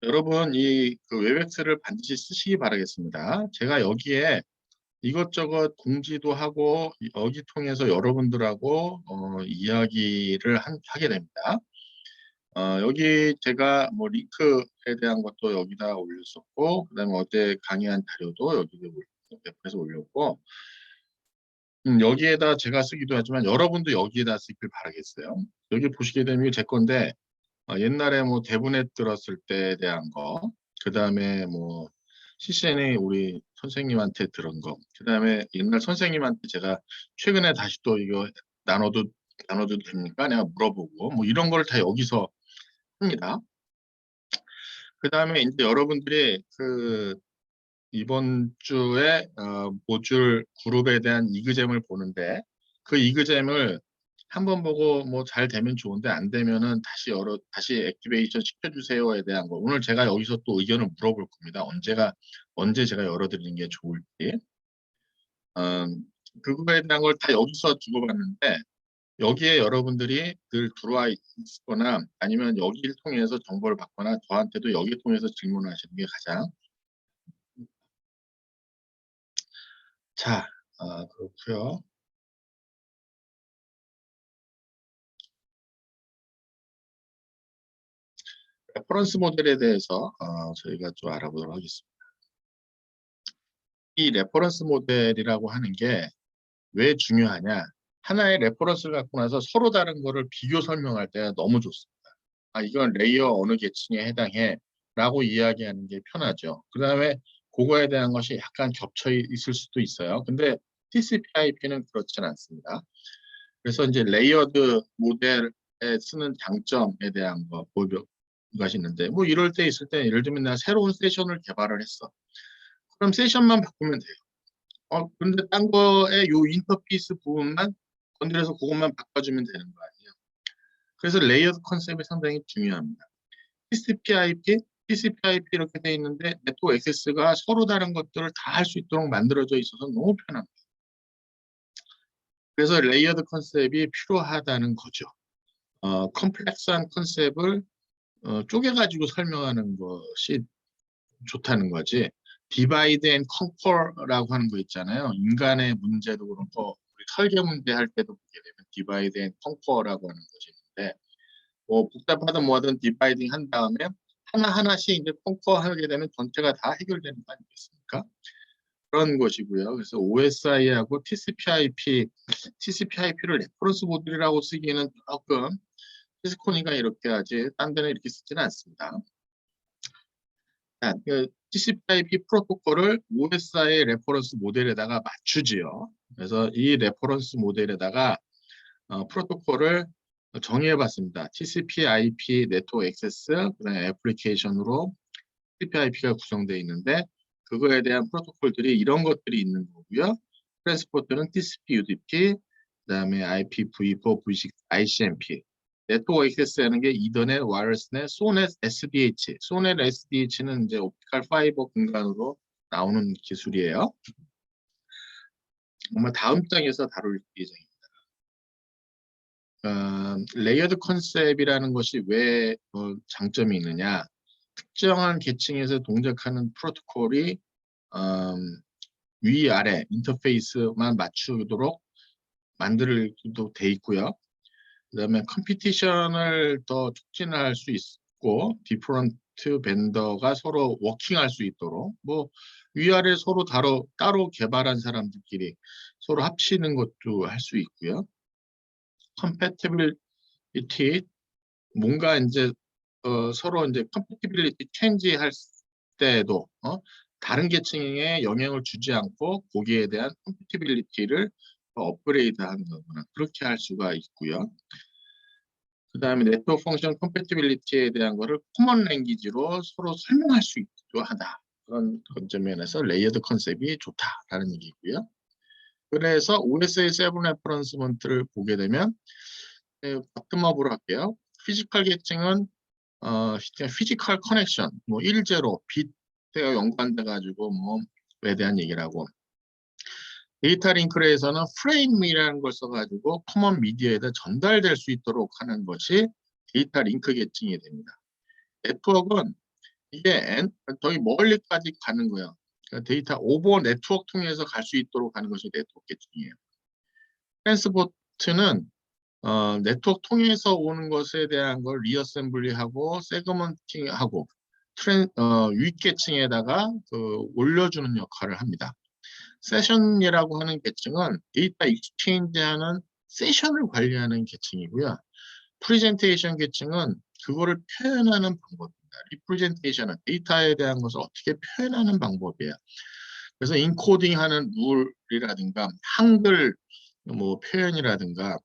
여러분, 그 웹엑스를 반드시 쓰시기 바라겠습니다. 제가 여기에 이것저것 공지도 하고 여기 통해서 여러분들하고 이야기를 하게 됩니다. 여기 제가 뭐 링크에 대한 것도 여기다 올렸었고, 그다음에 어제 강의한 자료도 여기에 웹에서 올렸고, 여기에다 제가 쓰기도 하지만 여러분도 여기에다 쓰길 바라겠어요. 여기 보시게 되면 이게 제 건데, 옛날에 뭐 대분해 들었을 때에 대한 거, 그 다음에 뭐 CCNA 우리 선생님한테 들은 거, 그 다음에 옛날 선생님한테 제가 최근에 다시 또 이거 나눠도 됩니까? 내가 물어보고 뭐 이런 걸 다 여기서 합니다. 그 다음에 이제 여러분들이 그 이번 주에 모듈 그룹에 대한 이그잼을 보는데 그 이그잼을 한번 보고 뭐 잘 되면 좋은데 안 되면은 다시 액티베이션 시켜주세요에 대한 거. 오늘 제가 여기서 또 의견을 물어볼 겁니다. 언제 제가 열어드리는 게 좋을지. 그거에 대한 걸 다 여기서 주고받는데 여기에 여러분들이 늘 들어와 있거나 아니면 여기를 통해서 정보를 받거나 저한테도 여기 통해서 질문하시는 게 가장 자, 그렇고요. 레퍼런스 모델에 대해서 저희가 좀 알아보도록 하겠습니다. 이 레퍼런스 모델이라고 하는 게 왜 중요하냐? 하나의 레퍼런스를 갖고 나서 서로 다른 거를 비교 설명할 때가 너무 좋습니다. 이건 레이어 어느 계층에 해당해 라고 이야기하는 게 편하죠. 그 다음에 그거에 대한 것이 약간 겹쳐 있을 수도 있어요. 근데 TCP/IP는 그렇지는 않습니다. 그래서 이제 레이어드 모델에 쓰는 장점에 대한 거 보여가 있는데 뭐 이럴 때 있을 때 예를 들면 내가 새로운 세션을 개발을 했어. 그럼 세션만 바꾸면 돼요. 근데 딴 거에 요 인터페이스 부분만 건드려서 그것만 바꿔주면 되는 거 아니에요. 그래서 레이어드 컨셉이 상당히 중요합니다. TCP/IP 이렇게 돼 있는데 네트워크 액세스가 서로 다른 것들을 다 할 수 있도록 만들어져 있어서 너무 편합니다. 그래서 레이어드 컨셉이 필요하다는 거죠. 컴플렉스한 컨셉을 쪼개가지고 설명하는 것이 좋다는 거지. 디바이드 앤 컨커라고 하는 거 있잖아요. 인간의 문제도 그렇고 우리 설계 문제 할 때도 보게 되면 디바이드 앤 컨커라고 하는 것이 있는데 뭐 복잡하든 뭐든 디바이딩 한 다음에 하나하나씩 이제 컨커하게 되면 전체가 다 해결되는 거 아니겠습니까? 그런 것이고요. 그래서 OSI하고 TCP/IP를 레퍼런스 모듈이라고 쓰기에는 조금 시스코니가 이렇게 하지 딴 데는 이렇게 쓰지는 않습니다. 그 TCP/IP 프로토콜을 OSI의 레퍼런스 모델에다가 맞추지요. 그래서 이 레퍼런스 모델에다가 프로토콜을 정의해봤습니다. TCP/IP 네트워크 액세스, 그다음에 애플리케이션으로 TCP/IP가 구성되어 있는데 그거에 대한 프로토콜들이 이런 것들이 있는 거고요. 트랜스포트는 TCP/UDP, 그다음에 IPv4, V6, ICMP. 네트워크 액세스하는 게 이더넷, 와이어리스넷, 소넷, SDH. 소넷, SDH는 이제 옵티컬 파이버 공간으로 나오는 기술이에요. 아마 다음 장에서 다룰 예정입니다. 레이어드 컨셉이라는 것이 왜 장점이 있느냐? 특정한 계층에서 동작하는 프로토콜이 위아래 인터페이스만 맞추도록 만들어도 돼 있고요. 그다음에 컴피티션을 더 촉진할 수 있고 디퍼런트 벤더가 서로 워킹할 수 있도록 뭐 위아래 서로 따로 개발한 사람들끼리 서로 합치는 것도 할 수 있고요. 컴패티빌리티 뭔가 이제 서로 이제 컴패티빌리티 체인지 할 때에도 다른 계층에 영향을 주지 않고 거기에 대한 컴패티빌리티를 업그레이드하는 거거나 그렇게 할 수가 있고요. 그 다음에 네트워크 펑션 컴패티빌리티에 대한 거를 코먼 랭귀지로 서로 설명할 수 있기도 하다. 그런 관점에서 레이어드 컨셉이 좋다라는 얘기고요. 그래서 OSI7 레퍼런스먼트를 보게 되면 바텀업으로 할게요. 피지컬 계층은 피지컬 커넥션, 뭐 1제로 빗과 연관돼 가지고 뭐에 대한 얘기를 하고 데이터 링크에서는 프레임이라는 걸 써가지고 커먼 미디어에다 전달될 수 있도록 하는 것이 데이터 링크 계층이 됩니다. 네트워크는 이게 저기 멀리까지 가는 거예요. 그러니까 데이터 오버 네트워크 통해서 갈 수 있도록 하는 것이 네트워크 계층이에요. 트랜스포트는 네트워크 통해서 오는 것에 대한 걸 리어셈블리하고 세그먼팅하고 윗계층에다가 올려주는 역할을 합니다. 세션이라고 하는 계층은 데이터 익스체인지하는 세션을 관리하는 계층이고요. 프레젠테이션 계층은 그거를 표현하는 방법입니다. 리프레젠테이션은 데이터에 대한 것을 어떻게 표현하는 방법이에요. 그래서 인코딩하는 룰이라든가 한글 뭐 표현이라든가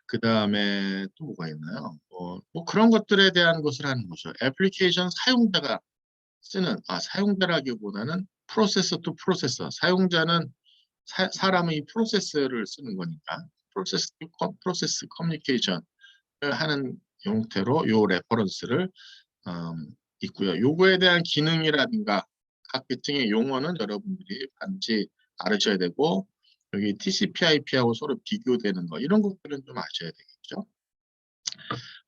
그 다음에 또 뭐가 있나요? 뭐 그런 것들에 대한 것을 하는 거죠. 애플리케이션 사용자가 쓰는 사용자라기보다는 프로세서 투 프로세서 사용자는 사람의 프로세스를 쓰는 거니까 프로세스 투 프로세스 커뮤니케이션을 하는 형태로 요 레퍼런스를 있고요. 요거에 대한 기능이라든가 각 계층의 용어는 여러분들이 반드시 알으셔야 되고 여기 TCP/IP하고 서로 비교되는 거 이런 것들은 좀 아셔야 되겠죠.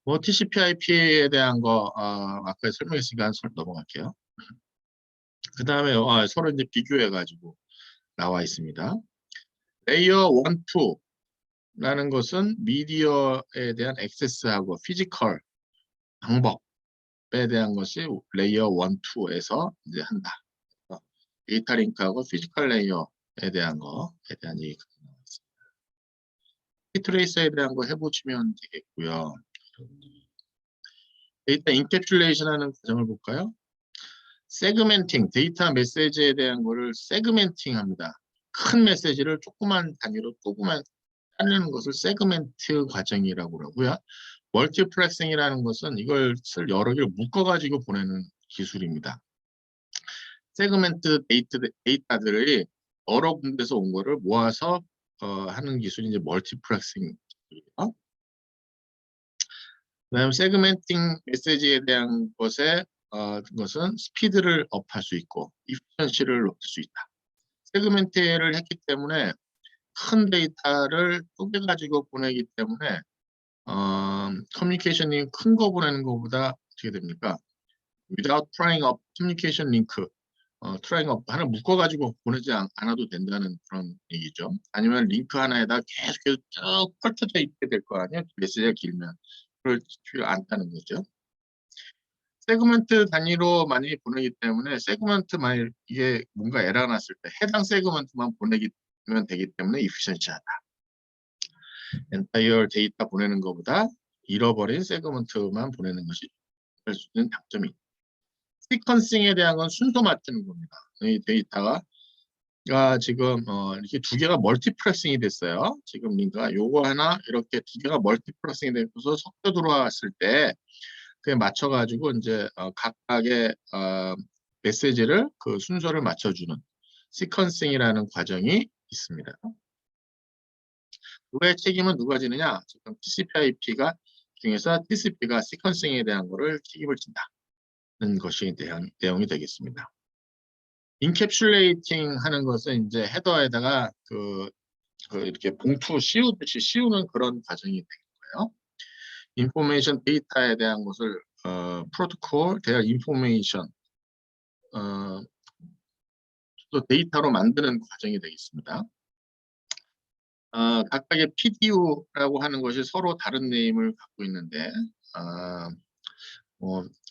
뭐 TCP/IP에 대한 거 아까 설명했으니까 넘어갈게요. 그 다음에 서로 이제 비교해가지고 나와 있습니다. 레이어 1, 2라는 것은 미디어에 대한 액세스하고 피지컬 방법에 대한 것이 레이어 1, 2에서 이제 한다. 데이터 링크하고 피지컬 레이어에 대한 거에 대한 얘기가 나와 있습니다. 트레이스에 대한 거 해보시면 되겠고요. 데이터 인캡슐레이션 하는 과정을 볼까요? 세그멘팅, 데이터 메시지에 대한 거를 세그멘팅 합니다. 큰 메시지를 조그만 단위로 조그만 자르는 것을 세그멘트 과정이라고 그러고요. 멀티플렉싱이라는 것은 이걸 여러 개를 묶어가지고 보내는 기술입니다. 세그멘트 데이터들이 여러 군데서 온 거를 모아서 하는 기술이 이제 멀티플렉싱이고요. 그다음 세그멘팅 메시지에 대한 것은 스피드를 업할 수 있고 이피션시를 높일 수 있다. 세그멘트를 했기 때문에 큰 데이터를 쪼개가지고 보내기 때문에 커뮤니케이션이 큰 거 보내는 것보다 어떻게 됩니까? Without tying up communication link, tying up 하나 묶어가지고 보내지 않아도 된다는 그런 얘기죠. 아니면 링크 하나에다 계속해서 쭉 펼쳐져 있게 될 거 아니에요? 메시지가 길면 그럴 필요 않다는 거죠. 세그먼트 단위로 많이 보내기 때문에 세그먼트 만약 이게 뭔가 에러가 났을 때 해당 세그먼트만 보내면 되기 때문에 이피션시하다. 엔타이어 데이터 보내는 것보다 잃어버린 세그먼트만 보내는 것이 할 수 있는 장점이 있다. 시퀀싱에 대한 건 순서 맞추는 겁니다. 이 데이터가 지금 이렇게 두 개가 멀티플렉싱이 됐어요. 지금 링크가 요거 하나 이렇게 두 개가 멀티플렉싱이 돼서 섞여 들어왔을 때 그에 맞춰가지고 이제 각각의 메시지를 그 순서를 맞춰주는 시퀀싱이라는 과정이 있습니다. 그거의 책임은 누가 지느냐? 지금 TCP/IP가 중에서 TCP가 시퀀싱에 대한 거를 책임을 진다는 것이 내용이 되겠습니다. 인캡슐레이팅 하는 것은 이제 헤더에다가 이렇게 봉투 씌우듯이 씌우는 그런 과정이 되겠고요. 인포메이션 데이터에 대한 것을 프로토콜, 대한 인포메이션 또 데이터로 만드는 과정이 되겠습니다. 각각의 PDU라고 하는 것이 서로 다른 네임을 갖고 있는데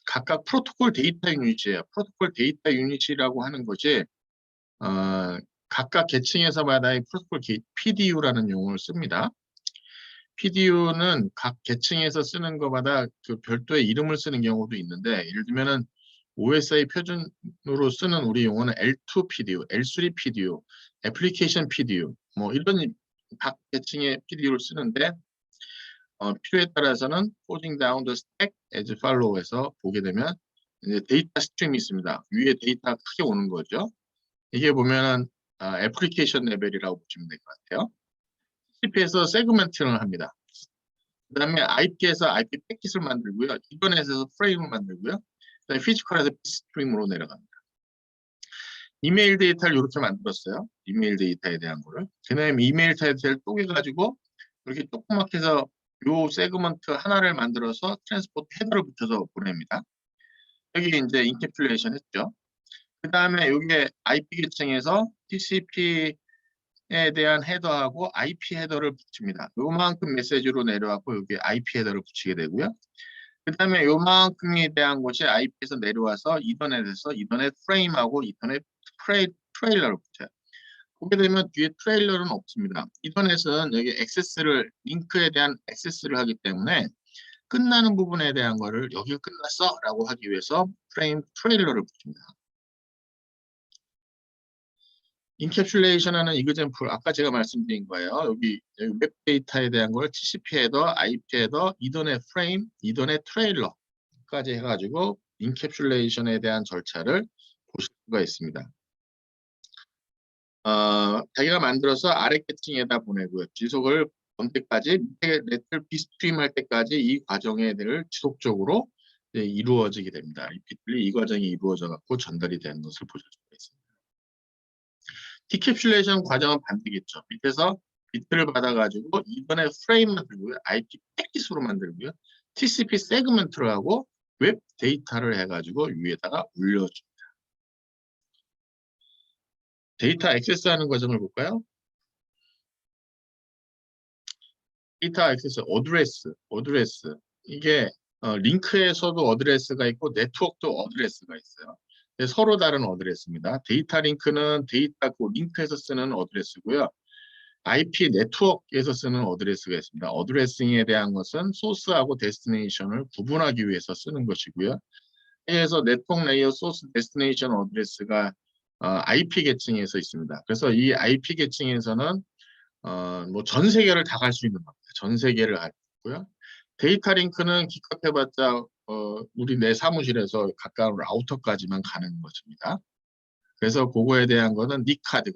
각각 프로토콜 데이터 유닛이에요. 프로토콜 데이터 유닛이라고 하는 것이 각각 계층에서마다 이 프로토콜 PDU라는 용어를 씁니다. PDU는 각 계층에서 쓰는 것마다 그 별도의 이름을 쓰는 경우도 있는데 예를 들면은 OSI 표준으로 쓰는 우리 용어는 L2 PDU, L3 PDU, 애플리케이션 PDU 뭐 이런 각 계층의 PDU를 쓰는데 필요에 따라서는 forging down the stack as follow에서 보게 되면 이제 데이터 스트림이 있습니다. 위에 데이터가 크게 오는 거죠. 이게 보면은 애플리케이션 레벨이라고 보시면 될 것 같아요. TCP에서 세그멘팅을 합니다. 그 다음에 IP에서 IP 패킷을 만들고요. 이번에서 프레임을 만들고요. 그다음에 피지컬에서 스트림으로 내려갑니다. 이메일 데이터를 이렇게 만들었어요. 이메일 데이터에 대한 거를. 그 다음에 이메일 데이터를 쪼개가지고 이렇게 조그맣게 해서 요 세그먼트 하나를 만들어서 트랜스포트 헤더를 붙여서 보냅니다. 여기 이제 인캡슐레이션 했죠. 그 다음에 여기에 IP 계층에서 TCP에 대한 헤더하고 IP 헤더를 붙입니다. 요만큼 메시지로 내려왔고 여기 IP 헤더를 붙이게 되고요. 그 다음에 요만큼에 대한 것이 IP에서 내려와서 이더넷에서 이더넷 프레임하고 이더넷 트레일러를 붙여요. 보게 되면 뒤에 트레일러는 없습니다. 이더넷은 여기 액세스를, 링크에 대한 액세스를 하기 때문에 끝나는 부분에 대한 거를 여기 끝났어 라고 하기 위해서 트레일러를 붙입니다. 인캡슐레이션 하는 이그젠플, 아까 제가 말씀드린 거예요. 여기 웹 데이터에 대한 걸 TCP 헤더, IP 헤더, 이더넷 프레임, 이더넷 트레일러까지 해가지고 인캡슐레이션에 대한 절차를 보실 수가 있습니다. 자기가 만들어서 아래 계층에다 보내고요. 지속을 본 때까지, 밑에 네트를 비스트림 할 때까지 이 과정에 대해 지속적으로 이루어지게 됩니다. 리피틀리 이 과정이 이루어져 갖고 전달이 되는 것을 보실 수가 있습니다. 디캡슐레이션 과정은 반대겠죠. 밑에서 비트를 받아가지고 이번에 프레임 만들고요. IP 패킷으로 만들고요. TCP 세그먼트를 하고 웹 데이터를 해가지고 위에다가 올려줍니다. 데이터 액세스하는 과정을 볼까요? 데이터 액세스, 어드레스. 이게 링크에서도 어드레스가 있고 네트워크도 어드레스가 있어요. 서로 다른 어드레스입니다. 데이터 링크는 데이터 그 링크에서 쓰는 어드레스고요. IP 네트워크에서 쓰는 어드레스가 있습니다. 어드레싱에 대한 것은 소스하고 데스티네이션을 구분하기 위해서 쓰는 것이고요. 그래서 네트워크 레이어 소스 데스티네이션 어드레스가 IP 계층에서 있습니다. 그래서 이 IP 계층에서는 뭐 전 세계를 다 갈 수 있는 겁니다. 전 세계를 갈 수 있고요. 데이터 링크는 기껏 해봤자 우리 내 사무실에서 가까운 라우터까지만 가는 것입니다. 그래서 그거에 대한 거는 니카드,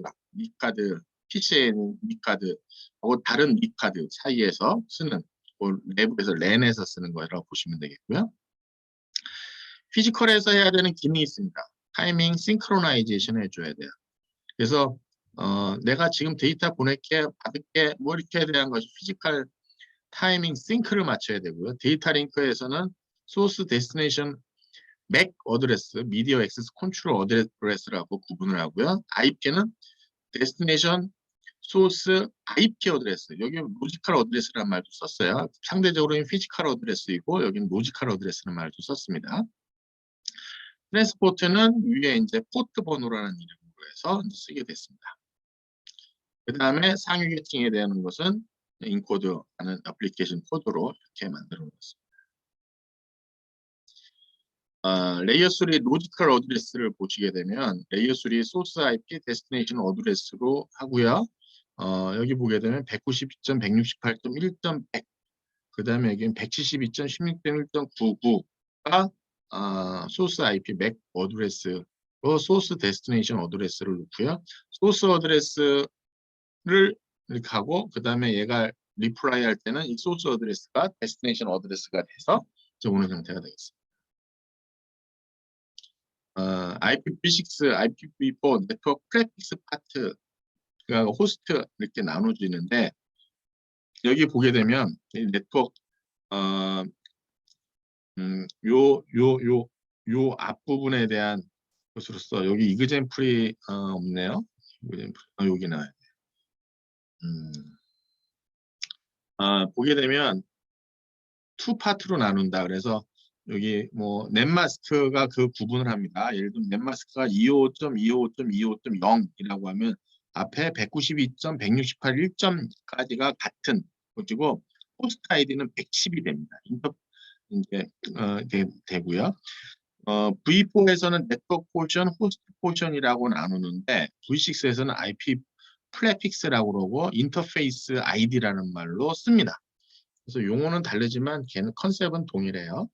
PC에 있는 니카드하고 다른 니카드 사이에서 쓰는, 내부에서 랜에서 쓰는 거라고 보시면 되겠고요. 피지컬에서 해야 되는 기능이 있습니다. 타이밍 싱크로나이제이션 해줘야 돼요. 그래서 내가 지금 데이터 보낼게, 받을게, 뭐 이렇게에 대한 것이 피지컬 타이밍 싱크를 맞춰야 되고요. 데이터 링크에서는 소스 데스티네이션 맥 어드레스, 미디어 액세스 컨트롤 어드레스라고 구분을 하고요. IP는 데스티네이션 소스 IP 어드레스, 여기 로지컬 어드레스라는 말도 썼어요. 상대적으로는 피지컬 어드레스이고 여기는 로지컬 어드레스라는 말도 썼습니다. 트랜스포트는 위에 이제 포트 번호라는 이름으로 해서 쓰게 됐습니다. 그 다음에 상위 계층에 대한 것은 인코드하는 애플리케이션 코드로 이렇게 만들어 놓습니다. 레이어 3 로지컬 어드레스를 보시게 되면 레이어 3 소스 IP 데스티네이션 어드레스로 하고요. 여기 보게 되면 192.168.1.100, 그 다음에 여기는 172.16.1.99가 소스 IP 맥 어드레스로 소스 데스티네이션 어드레스를 놓고요. 소스 어드레스를 이렇게 하고 그 다음에 얘가 리플라이 할 때는 이 소스 어드레스가 데스티네이션 어드레스가 돼서 오는 형태가 되겠습니다. IPv6, IPv4 네트워크 프레픽스 파트, 그러니까 호스트 이렇게 나눠지는데 여기 보게 되면 이 네트워크 요 앞부분에 대한 것으로서 여기 이그젠플이 없네요. 이그젠플 여기 나와요. 보게 되면 투 파트로 나눈다. 그래서 여기 뭐 넷마스크가 그 구분을 합니다. 예를 들면 넷마스크가 255.255.25.0이라고 하면 앞에 192.168 1점까지가 같은 거고 호스트 아이디는 110이 됩니다. 이제 되고요. V4에서는 네트워크 포션, 호스트 포션이라고 나누는데 V6에서는 IP 프레픽스라고 그러고 인터페이스 아이디라는 말로 씁니다. 그래서 용어는 다르지만 걔는 컨셉은 동일해요.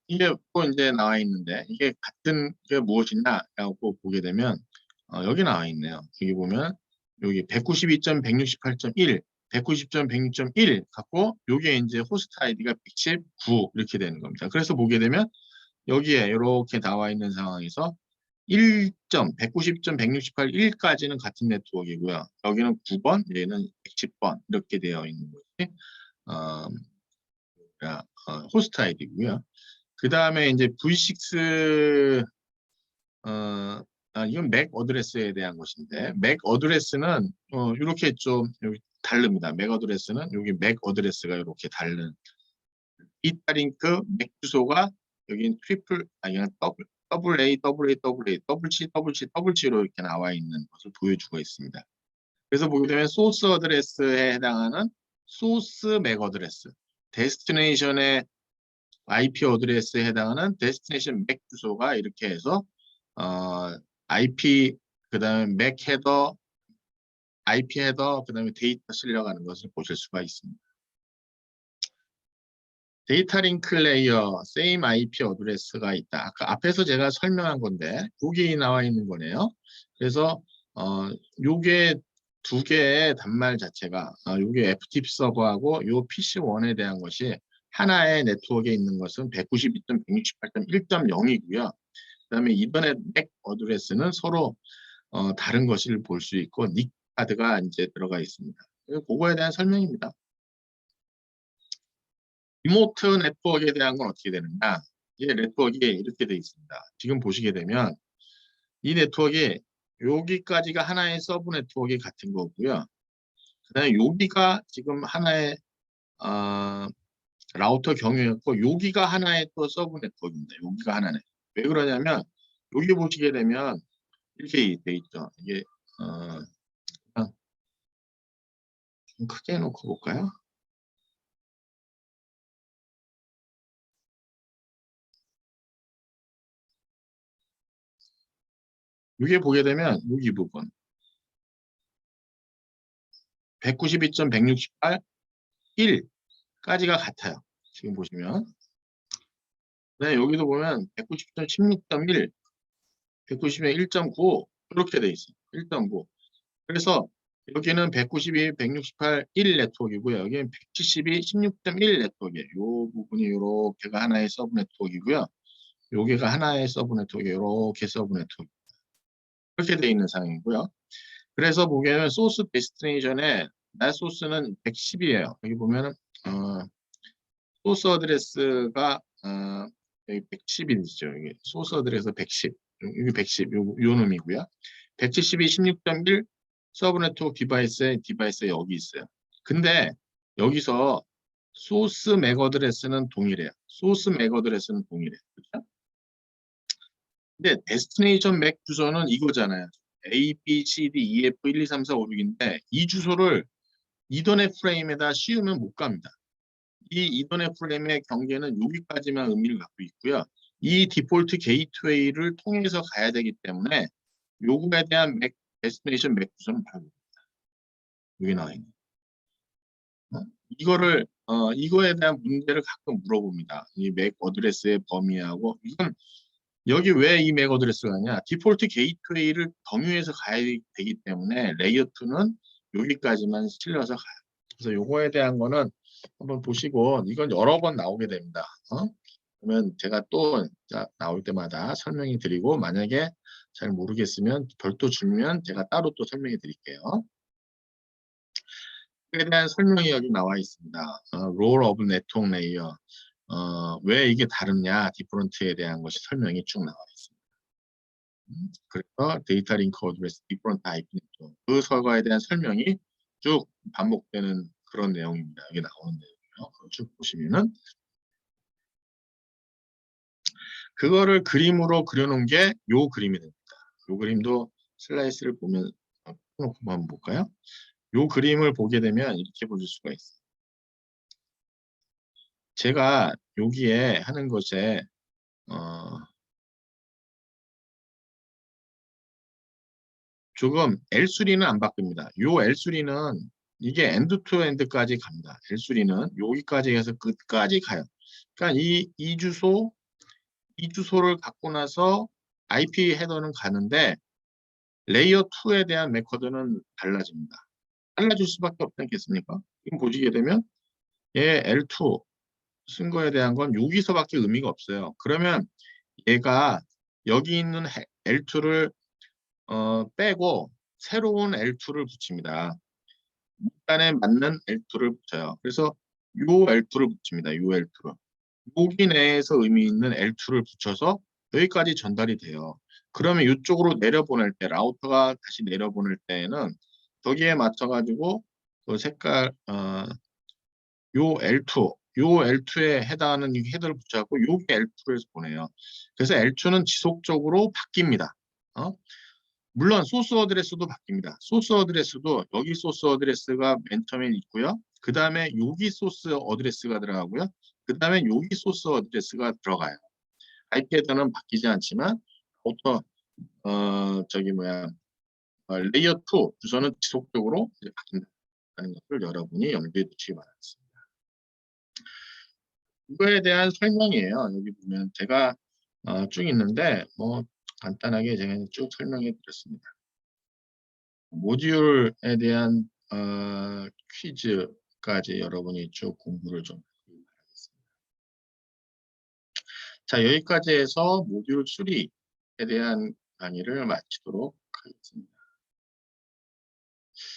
이게 또 이제 나와 있는데 이게 같은 게 무엇이냐라고 보게 되면 여기 나와 있네요. 여기 보면 여기 192.168.1, 190.106.1 갖고 요게 이제 호스트 아이디가 119 이렇게 되는 겁니다. 그래서 보게 되면 여기에 이렇게 나와 있는 상황에서 190.168 1까지는 같은 네트워크이고요. 여기는 9번, 얘는 110번 이렇게 되어 있는 것이 호스트 아이디고요. 그 다음에 이제 V6 이건 맥 어드레스에 대한 것인데 맥 어드레스는 이렇게 좀 여기 다릅니다. 맥 어드레스는 여기 맥 어드레스가 이렇게 다른 이타링크 맥 주소가 여긴 트리플 그냥 더블 A 더블 A 더블 A 더블 C 더블 C 더블 C로 이렇게 나와 있는 것을 보여주고 있습니다. 그래서 보게 되면 소스 어드레스에 해당하는 소스 맥 어드레스, 데스티네이션의 IP 어드레스에 해당하는 데스티네이션 맥 주소가 이렇게 해서 IP 그다음에 맥 헤더, IP 헤더 그다음에 데이터 실려가는 것을 보실 수가 있습니다. 데이터 링크 레이어 same IP 어드레스가 있다. 아까 앞에서 제가 설명한 건데 여기 나와 있는 거네요. 그래서 요게 두 개의 단말 자체가 요게 FTP 서버하고 요 PC1에 대한 것이 하나의 네트워크에 있는 것은 192.168.1.0이고요. 그다음에 이번에 맥 어드레스는 서로 다른 것을 볼 수 있고 닉 카드가 이제 들어가 있습니다. 그거에 대한 설명입니다. 리모트 네트워크에 대한 건 어떻게 되느냐? 이 네트워크에 이렇게 되어 있습니다. 지금 보시게 되면 이 네트워크에 여기까지가 하나의 서브 네트워크 같은 거고요. 그다음에 여기가 지금 하나의 라우터 경유였고 여기가 하나의 또 서브 네트워크입니다. 여기가 하나네. 왜 그러냐면 여기 보시게 되면 이렇게 돼 있죠. 이게 좀 크게 해놓고 볼까요? 여기 보게 되면 여기 부분 192.168 1까지가 같아요. 지금 보시면. 네, 여기도 보면 190.16.1, 190에 1.9 이렇게 돼 있어요. 1.9. 그래서 여기는 192, 168, 1 네트워크이고요. 여기는 172, 16.1 네트워크예요. 이 부분이 이렇게가 하나의 서브 네트워크이고요. 여기가 하나의 서브 네트워크, 이렇게 서브 네트워크. 이렇게 돼 있는 상황이고요. 그래서 보기에는 소스 데스티네이션에 나 소스는 110이에요. 여기 보면은 소스 어드레스가 여기 110이죠. 여기 소스 어드레스 110. 여기 110, 요 놈이고요. 172, 16.1 서브 네트워크 디바이스 여기 있어요. 근데 여기서 소스 맥 어드레스는 동일해요. 소스 맥 어드레스는 동일해요. 그렇죠? 근데 데스티네이션 맥 주소는 이거잖아요. A, B, C, D, E, F 1, 2, 3, 4, 5, 6인데 이 주소를 이더넷 프레임에다 씌우면 못 갑니다. 이 이더넷 프레임의 경계는 여기까지만 의미를 갖고 있고요. 이 디폴트 게이트웨이를 통해서 가야 되기 때문에 요거에 대한 데스티네이션 맥 주소는 바로 여기 나와 있는. 이거에 대한 문제를 가끔 물어봅니다. 이 맥 어드레스의 범위하고 이건 여기 왜 이 맥 어드레스가 하냐? 디폴트 게이트웨이를 경유해서 가야 되기 때문에 레이어 2는 여기까지만 실려서 가요. 그래서 요거에 대한 거는 한번 보시고 이건 여러 번 나오게 됩니다. 그러면 제가 또 나올 때마다 설명해 드리고 만약에 잘 모르겠으면 별도 주면 제가 따로 또 설명해 드릴게요. 에 대한 설명이 여기 나와 있습니다. 롤 오브 네트워크 레이어 왜 이게 다르냐 디퍼런트에 대한 것이 설명이 쭉 나와 있습니다. 그래서 데이터 링크 어드레스 디퍼런트 IP 네트워크 그 설과에 대한 설명이 쭉 반복되는 그런 내용입니다. 여기 나오는 내용이요. 쭉 보시면은 그거를 그림으로 그려놓은 게 요 그림이 됩니다. 요 그림도 슬라이스를 보면 놓고 한번 볼까요? 요 그림을 보게 되면 이렇게 보실 수가 있어요. 제가 여기에 하는 것에 조금 L3는 안 바뀝니다. 요 L3는 이게 엔드 투 엔드까지 갑니다. L3는 여기까지 해서 끝까지 가요. 그러니까 이 주소를 갖고 나서 IP 헤더는 가는데 레이어 2에 대한 메커드는 달라집니다. 달라질 수밖에 없지 않겠습니까? 지금 보시게 되면 얘 L2 쓴 거에 대한 건 여기서밖에 의미가 없어요. 그러면 얘가 여기 있는 L2를 빼고 새로운 L2를 붙입니다. 밑단에 맞는 L2를 붙여요. 그래서 요 L2를 붙입니다. 요 L2를. 여기 내에서 의미 있는 L2를 붙여서 여기까지 전달이 돼요. 그러면 이쪽으로 내려보낼 때 라우터가 다시 내려보낼 때에는 여기에 맞춰가지고 그 색깔 요 L2에 해당하는 이 헤더를 붙여갖고 여기 L2로 해서 보내요. 그래서 L2는 지속적으로 바뀝니다. 물론 소스 어드레스도 바뀝니다. 소스 어드레스도 여기 소스 어드레스가 맨 처음에 있고요. 그 다음에 여기 소스 어드레스가 들어가고요. 그 다음에 여기 소스 어드레스가 들어가요. IP 헤더는 바뀌지 않지만 보통 레이어 2 주소는 지속적으로 이제 바뀐다는 것을 여러분이 염두에 두시기 바랍니다. 이거에 대한 설명이에요. 여기 보면 제가 쭉 있는데 뭐 간단하게 제가 쭉 설명해 드렸습니다. 모듈에 대한 퀴즈까지 여러분이 쭉 공부를 좀 하시기 바라겠습니다. 자, 여기까지 해서 모듈 3에 대한 강의를 마치도록 하겠습니다.